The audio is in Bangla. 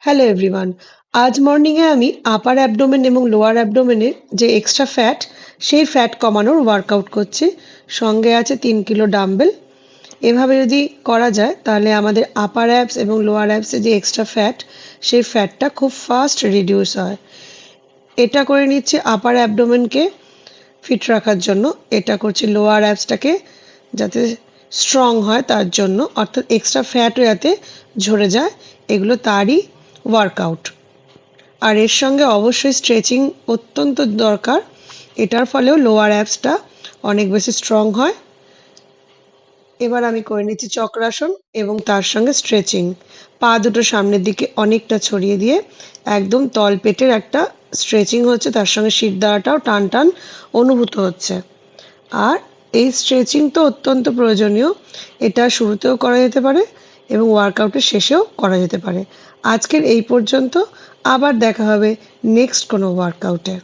Hello everyone. আজ মর্নিংয়ে আমি আপার অ্যাবডোমেন এবং লোয়ার অ্যাবডোমেনের যে এক্সট্রা ফ্যাট সেই ফ্যাট কমানোর ওয়ার্কআউট করছি। সঙ্গে আছে 3 কিলো ডাম্বেল। এভাবে যদি করা যায় তাহলে আমাদের আপার অ্যাবস এবং লোয়ার অ্যাবসে যে এক্সট্রা ফ্যাট সেই ফ্যাটটা খুব ফাস্ট রিডিউস হয়। এটা করে নিচ্ছি আপার অ্যাবডোমেনকে ফিট রাখার জন্য, এটা করছি লোয়ার অ্যাবসটাকে যাতে স্ট্রং হয় তার জন্য, অর্থাৎ এক্সট্রা ফ্যাটও যাতে ঝরে যায়, এগুলো তারই ওয়ার্কআউট। আর এর সঙ্গে অবশ্যই স্ট্রেচিং অত্যন্ত দরকার। এটার ফলেও লোয়ার অ্যাবসটা অনেক বেশি স্ট্রং হয়। এবার আমি করে নিচ্ছি চক্রাসন এবং তার সঙ্গে স্ট্রেচিং। পা দুটো সামনের দিকে অনেকটা ছড়িয়ে দিয়ে একদম তলপেটের একটা স্ট্রেচিং হচ্ছে, তার সঙ্গে শিরদাঁড়াটাও টান টান অনুভূত হচ্ছে। আর এই স্ট্রেচিং তো অত্যন্ত প্রয়োজনীয়। এটা শুরুতেও করা যেতে পারে এবং ওয়ার্কআউটের শেষেও করা যেতে পারে। আজকের এই পর্যন্ত, আবার দেখা হবে নেক্সট কোনো ওয়ার্কআউটে।